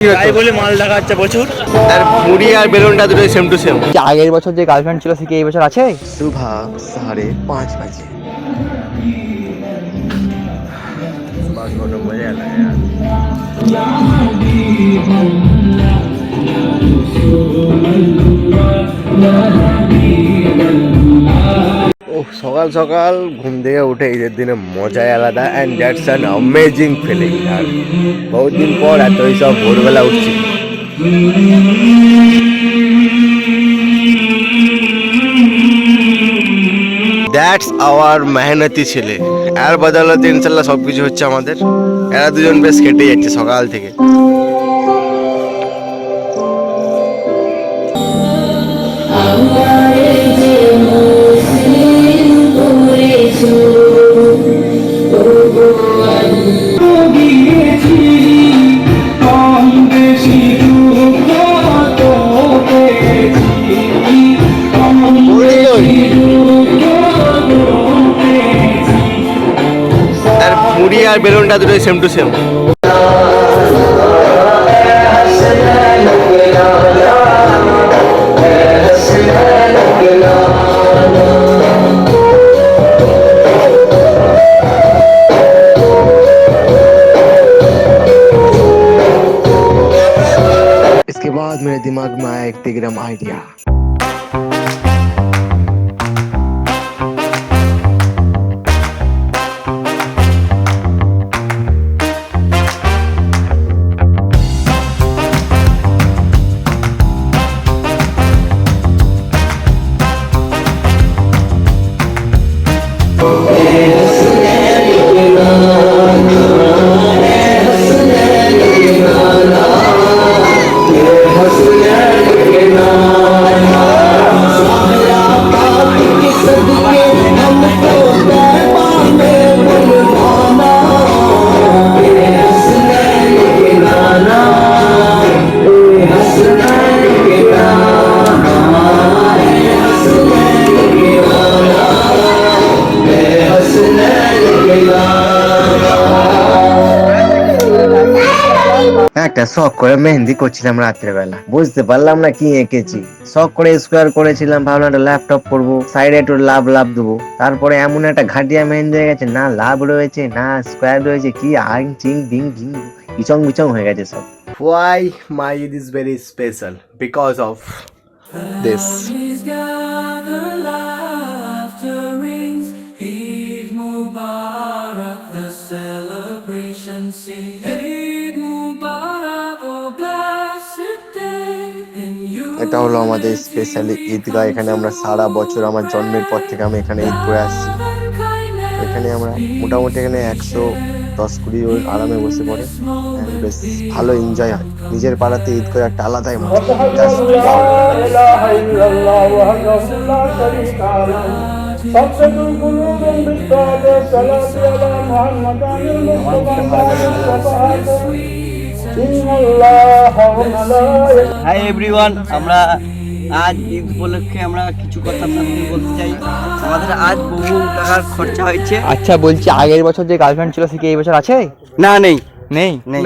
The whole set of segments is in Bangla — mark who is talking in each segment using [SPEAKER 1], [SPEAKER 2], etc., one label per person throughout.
[SPEAKER 1] তাই বলে মাল দেখাচ্ছে প্রচুর।
[SPEAKER 2] আর মুড়ি আর বেলুনটা দুটোই সেম টু সেম।
[SPEAKER 3] আগের বছর যে গার্লফ্রেন্ড ছিল সে কি এই বছর আছে?
[SPEAKER 2] सुबह 5:30 बजे। সকাল সকাল ঘুম থেকে উঠে ঈদের দিনে মজাই আলাদা and that's an amazing feeling. আর বহুত দিন পর এতই সব ভোরবেলা উঠছি। দ্যাটস আওয়ার মেহনতি ছেলে। এর বদলাতে ইনশাল্লাহ সব কিছু হচ্ছে আমাদের। এরা দুজন বেশ কেটে যাচ্ছে সকাল থেকে। আর মুড়ি আর বেলুনটা দুটোই সেম টু সেম। इसके बाद मेरे दिमाग में आया एक तिगड़म आइडिया। একটা শখ করে মেহেন্দি করছিলাম রাত্রে বেলা, বুঝতে পারলাম না কি এঁকেছি। শখ করে স্কোয়ার করেছিলাম, ভাবলাম একটা ল্যাপটপ করবো, সাইডে একটু লাভ দেবো। তারপরে এমন একটা ঘাটিয়া মেহেন্দি হয়ে গেছে, না লাভ রয়েছে না স্কোয়ার রয়েছে, কি আং চিং বিং বিং ইচং বিচং হয়ে গেছে সব। Why my Eid is very special? Because of this. এটা হলো আমাদের স্পেশালি ঈদগাহ। এখানে আমরা সারা বছর আমার জন্মের পর থেকে আমি এখানে ঈদ করে আসছি। এখানে আমরা মোটামুটি এখানে 110-120 আরামে বসে পড়ে, বেশ ভালো এনজয় হয়। নিজের পাড়াতে ঈদ করে একটা আলাদাই মজা।
[SPEAKER 1] হাই এভরিওয়ান, আমরা আজ ঈদ উপলক্ষে আমরা কিছু কথা আপনাদের বলতে চাই। আমাদের আজ বহু টাকার খরচা হয়েছে।
[SPEAKER 3] আচ্ছা বলছি, আগের বছর যে গার্লফ্রেন্ড ছিল সে কি এই বছর আছে?
[SPEAKER 1] না, নেই।
[SPEAKER 3] নেই?
[SPEAKER 1] নেই।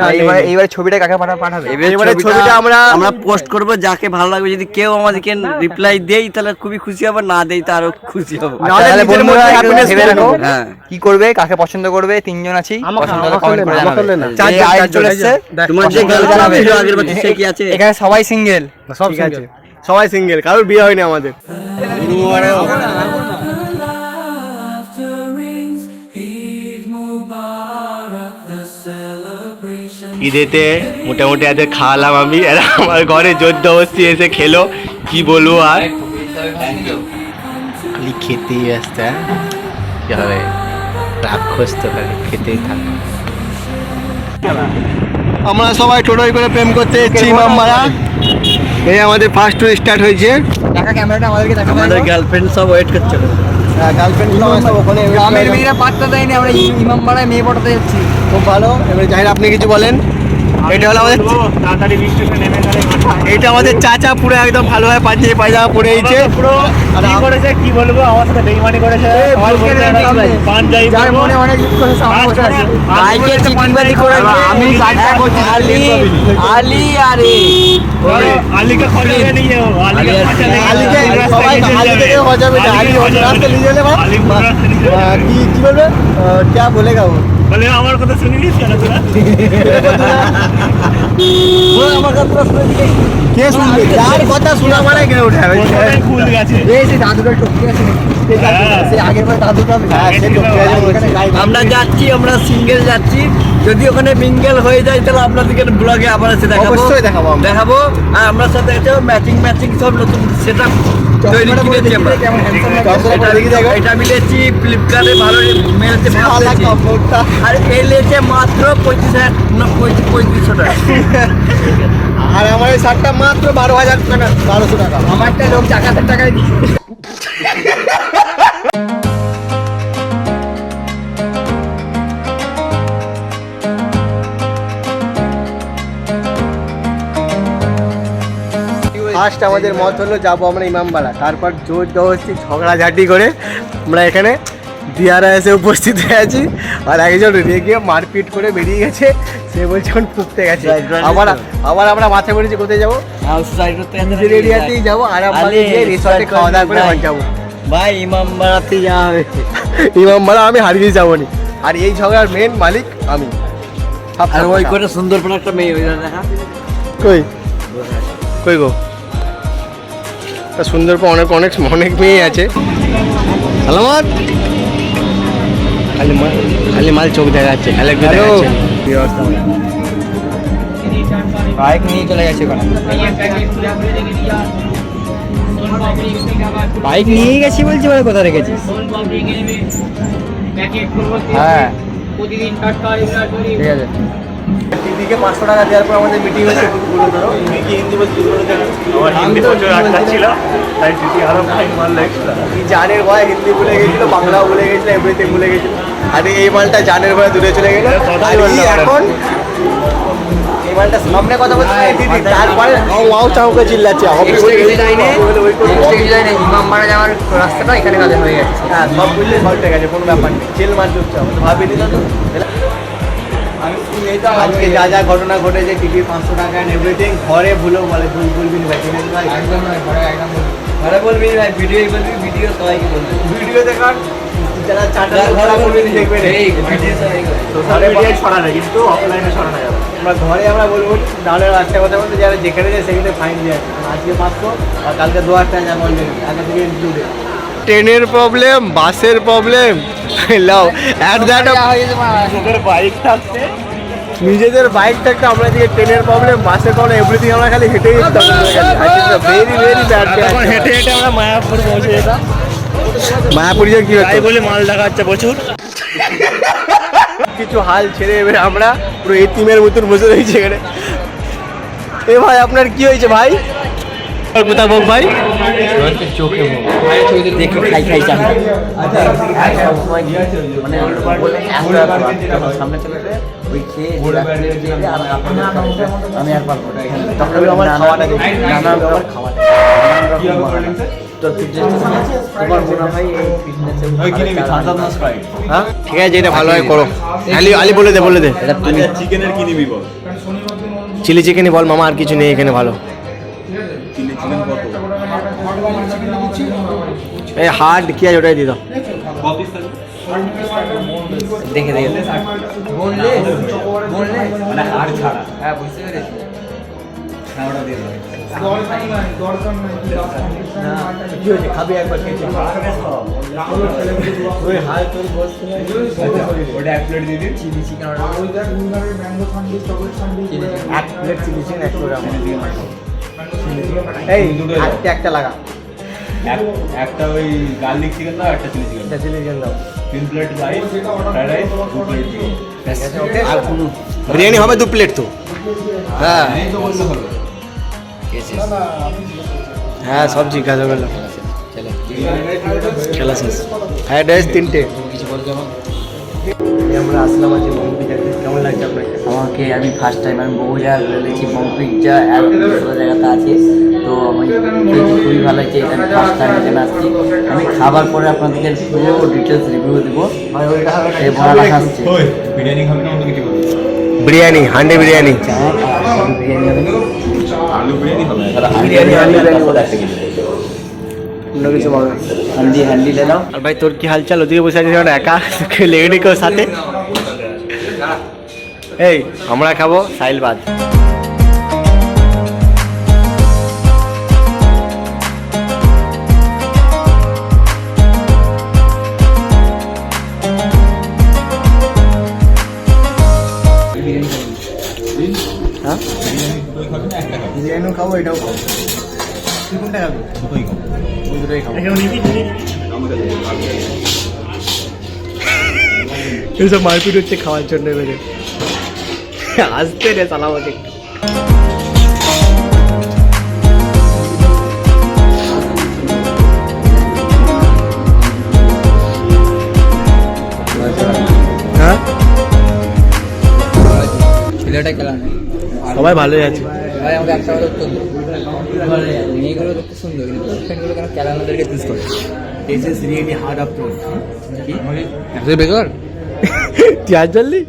[SPEAKER 3] এইবার ছবিটা কাকে পাঠাবে?
[SPEAKER 1] এবারে ছবিটা আমরা পোস্ট করব, যাকে ভালো লাগবে। যদি কেউ আমাদেরকে রিপ্লাই দেই তাহলে খুবই খুশি হবে, না দেই তো আরো খুশি হবে।
[SPEAKER 3] তাহলে বন্ধুরা ভেবে রাখো
[SPEAKER 1] হ্যাঁ
[SPEAKER 3] কি করবে, কাকে পছন্দ করবে। 3 জন আছি, পছন্দ হলে কমেন্ট করে জানাবে।
[SPEAKER 1] চারজন চলে এসেছে। তোমার যে গার্লফ্রেন্ড ছিল আগের বছর সে কি আছে?
[SPEAKER 3] এখানে সবাই সিঙ্গেল।
[SPEAKER 2] সব সিঙ্গেল, সবাই সিঙ্গেল, কারোর বিয়ে হয়নি আমাদের। ঈদেতে মোটামুটি এদের খাওয়ালাম আমি, এরা আমার ঘরে জোর জবরদস্তি এসে খেলো। কি বলবো আর, খালি খেতেই ব্যস্ত। কি হবে, রাক্ষস তো খালি খেতেই থাকে। আমরা সবাই টোটোয় করে প্রেম করতে এসেছি ইমামবাড়া। এই আমাদের ফার্স্ট ট্যুর স্টার্ট হয়েছে।
[SPEAKER 3] দেখা ক্যামেরাটা আমাদেরকে দেখা।
[SPEAKER 1] আমাদের গার্লফ্রেন্ড সব ওয়েট করছে।
[SPEAKER 2] গার্লফ্রেন্ড সব ওখানে।
[SPEAKER 3] গ্রামের মেয়েরা পাত্তা দেয়নি, আমরা ইমামবাড়ায় মেয়ে পটাতে যাচ্ছি।
[SPEAKER 2] খুব ভালো। এবারে জাহির আপনি কিছু বলেন।
[SPEAKER 4] এটা হলো আমাদের
[SPEAKER 5] তাড়াতাড়ি বৃষ্টিতে নেমে গেলে
[SPEAKER 4] এটা আমাদের চাচা পুরো একদম ভালোভাবে পাঞ্জাবি পায়জামা পরে এইছে।
[SPEAKER 5] পুরো কি করেছে কি বলবো, আমার সাথে বেইমানি করেছে। পাঞ্জাবি
[SPEAKER 4] যার মনে অনেক দুঃখ হয়েছে আমার বসে আছে।
[SPEAKER 1] বাইকে চিটিংবাজি করেছে।
[SPEAKER 4] আমি গাড়িটা করছি
[SPEAKER 1] আলি আরে
[SPEAKER 5] আলীকে খরচা দিয়ে নিয়ে যাবো, আলীকে খরচা দিয়ে
[SPEAKER 4] আলীকে সবাই আলীকে হজাবে না, আলী অন্য রাস্তা নিয়ে গেলে
[SPEAKER 5] আলী পুরো রাস্তা নিয়ে যাবে।
[SPEAKER 4] কি বলবে क्या बोलेगा वो
[SPEAKER 5] বলে আমার কথা শুনে নিস কেন তোরা?
[SPEAKER 4] কে শুনবে যার কথা শোনা মানে কেন উঠে যাবে
[SPEAKER 5] প্রথমে ভুল গেছে।
[SPEAKER 4] এই যে দাদুটা টপকে আছে সেই আগের বার দাদুটা সে টপকে আছে ওখানে গাড়ি
[SPEAKER 1] আমরা যাচ্ছি, আমরা সিঙ্গেল যাচ্ছি। যদি ওখানে মিঙ্গেল হয়ে যায় তাহলে আপনাদেরকে ব্লগে আবার এসে দেখাবো।
[SPEAKER 4] অবশ্যই দেখাবো আমরা।
[SPEAKER 1] দেখাবো। আর আমরা সাথে আছে ম্যাচিং সব নতুন সেটআপ তৈরি কিনেছি আমরা। এটা মিলেছি ফ্লিপকার্টে, ভালো মিলেছে, আর এই লেছে মাত্র 3500 টাকা।
[SPEAKER 4] আর আমার এই শার্টটা মাত্র 12,000 টাকা, 1200 টাকা।
[SPEAKER 1] আমারটা লোক 1000 টাকায় দিচ্ছে।
[SPEAKER 4] ফার্স্ট আমাদের মত হলো যাবো আমরা ইমামবাড়া, তারপর জোর জবরদস্তি ঝগড়াঝাটি করে আমরা এখানে দিয়ারা এসে উপস্থিত হয়ে আছি। আর একজন রেগে মারপিট করে বেরিয়ে গেছে, সে বলছে এখন ফুটতে গেছে। আবার আমরা মাথা করেছি কোথায় যাবো, নিজের এরিয়াতেই যাবো, আর আমরা গিয়ে রিসর্টে খাওয়া দাওয়া করে ঘর যাবো।
[SPEAKER 1] ভাই ইমামবাড়াতে যাওয়া হবে।
[SPEAKER 4] ইমামবাড়া আমি হারিয়ে যাবো নি, আর এই ঝগড়ার মেন মালিক আমি।
[SPEAKER 1] আর ওই করে সুন্দরবন একটা মেয়ে ওই দেখা
[SPEAKER 4] কই কই গো, সুন্দরবন অনেক অনেক অনেক মেয়ে আছে। সালামত খালি মাল চোখ দেখাচ্ছে, খালি একটু দেখাচ্ছে।
[SPEAKER 3] বাইক নিয়ে চলে গেছে ওখানে। বাইক নিয়ে গেছি বলছি, বলে কোথা রেখেছিস? হ্যাঁ ঠিক আছে।
[SPEAKER 4] দিদিকে 500 টাকা দেওয়ার পর আমাদের মিটিং হচ্ছে। হিন্দি বলছি
[SPEAKER 5] আমার হিন্দি প্রচুর আটকা ছিল, তাই দিদি আরো ফাইন মারলো এক্সট্রা।
[SPEAKER 4] জানের ভয় হিন্দি ভুলে গেছিল, বাংলাও ভুলে গেছিল, এভরিথিং ভুলে গেছিল। আর এই মালটা জানের ভয় দূরে চলে গেল। আর এখন এই মালটা সামনে কথা বলছে না, দিদি তারপরে ওয়াও চাউকে চিল্লাচ্ছে।
[SPEAKER 3] ইমামবাড়া যাওয়ার রাস্তাটা এখানে কাজে হয়ে গেছে।
[SPEAKER 4] হ্যাঁ সব বুঝলে সল্টে গেছে, কোনো ব্যাপার নেই। চেল মার চুপচাপ ভাবিনি তো। আজকে যা যা ঘটনা ঘটেছে, টিকিট 500 টাকা এন্ড এভরিথিং, ঘরে ভুলেও বলে বলবি না ভাই, ঠিক আছে ভাই?
[SPEAKER 1] ঘরে বলবি ভাই, ভিডিও সবাইকে বলবি।
[SPEAKER 4] ভিডিও দেখার যারা চাটা ঘরে বলবি দেখবে রে।
[SPEAKER 5] সোশ্যাল মিডিয়ায় ছড়ানো, কিন্তু অফলাইনে ছড়ানো যাবে।
[SPEAKER 4] আমরা ঘরে আমরা বলবো, নাহলে রাস্তায় কথা বলতে যারা যেখানে যায় সেখানে ফাইন দিয়ে আছে। আজকে 500 আর কালকে 2000 টাকা অলরেডি আগে থেকে ইনক্লুডে। ট্রেনের প্রবলেম, বাসের প্রবলেম, লাও অ্যাট দ্যাট
[SPEAKER 5] তোদের বাইক থাকতে
[SPEAKER 4] নিজেদের বাইক থাকতে আমরা দিকে ট্রেনের প্রবলেম, বাসের প্রবলেম, এভরিথিং আমরা খালি হেঁটেই যেতাম। Very very bad.
[SPEAKER 5] তখন হেঁটে হেঁটে আমরা মায়াপুর পৌঁছে যেতাম।
[SPEAKER 4] মায়াপুরি যে কি
[SPEAKER 5] তাই
[SPEAKER 4] হতো,
[SPEAKER 5] বলে মাল দেখাচ্ছে প্রচুর।
[SPEAKER 4] কিছু হাল ছেড়ে এবারে আমরা পুরো এতিমের মতন বসে রয়েছি এখানে। এ ভাই আপনার কি হয়েছে ভাই? কোথা বক ভাই?
[SPEAKER 1] দেখো খাই চান। মানে সামনে চলে যাবে ওই খেয়ে আমি আর পারবো না। তখন আমার খাওয়াটা দেখি, নানা রকম খাওয়াটা তোর ফিটনেস তোমার মনে হয় এই ফিটনেসে
[SPEAKER 4] হ্যাঁ ঠিক আছে, যেটা ভালো হয় করো। আলি আলি বলে দে বলে দে।
[SPEAKER 5] চিকেনের কি নিবি বল?
[SPEAKER 4] চিলি চিকেনই বল মামা, আর কিছু নেই এখানে ভালো।
[SPEAKER 5] চিলি চিকেন কত?
[SPEAKER 4] এই হার্ড কি আছে ওটাই দিয়ে দাও।
[SPEAKER 3] দেখে
[SPEAKER 1] বললে
[SPEAKER 5] মানে হাড় ছাড়া।
[SPEAKER 3] হ্যাঁ বুঝতে পেরেছি।
[SPEAKER 4] কি হয়েছে খাবি একবার খেয়েছি। ওই হাল তোর বসছে না,
[SPEAKER 5] ওটা এক প্লেট দিয়ে দিন।
[SPEAKER 3] চিলি চিকেন
[SPEAKER 4] এক প্লেট চিলি চিকেন 100 গ্রাম। এই একটা লাগা,
[SPEAKER 5] একটা ওই গার্লিক চিকেন দাও, একটা চিলি চিকেন।
[SPEAKER 4] একটা চিলি চিকেন দাও।
[SPEAKER 5] 3 plate rice, fried rice, 2 plate chicken.
[SPEAKER 4] আর কোনো বিরিয়ানি হবে 2 প্লেট তো? হ্যাঁ
[SPEAKER 5] এই তো বললে হলো।
[SPEAKER 4] হ্যাঁ সব জিজ্ঞাসা করলাম। খেলা শেষ। ফ্রাইড রাইস 3টে।
[SPEAKER 3] কিছু বলতে
[SPEAKER 4] আমরা আসলাম আজকে মুভি দেখতে। কেমন কেমন লাগছে আপনাকে?
[SPEAKER 1] আমাকে আমি ফার্স্ট টাইম আমি বহু জায়গায় ঘুরেছি পিৎজা আর জায়গাতে আছে, তো আমি খেয়েছি, খুবই ভালো লাগছে। এটা আমি ফার্স্ট টাইম এখানে আসছি। আমি খাবার পরে আপনাদেরকে পুরো ডিটেলস রিভিউ দেবো। এই ভালো আসছে
[SPEAKER 4] বিরিয়ানি, হান্ডি বিরিয়ানি। অন্য কিছু বলো।
[SPEAKER 1] হ্যান্ডি ले लो।
[SPEAKER 4] আর ভাই তোর কি হালচাল? ওদিকে বসে আছিস এখন একা, কেউ লেগে কেউ সাথে। এই আমরা খাবো সাইলবাদ। হ্যাঁ বিরিয়ানিও খাবো, এটাও খাবো। তুই কোনটা খাবি? দুটোই খাবো। এইসব মারপিট হচ্ছে খাওয়ার জন্য এবারে। আসতে রে চালাবো দেখ। হ্যাঁ
[SPEAKER 3] ছেলেটা খেলা নেই
[SPEAKER 4] সবাই ভালোই আছে।
[SPEAKER 3] ভাই আমাকে একটা কথা উত্তর দিন, মেয়েগুলো দেখতে সুন্দর কিন্তু ফ্রেন্ডগুলো কেন ক্যালানাদেরকে চুজ করে?
[SPEAKER 4] This is really hard approach.
[SPEAKER 3] বেকার
[SPEAKER 4] তুই আজ জানলি?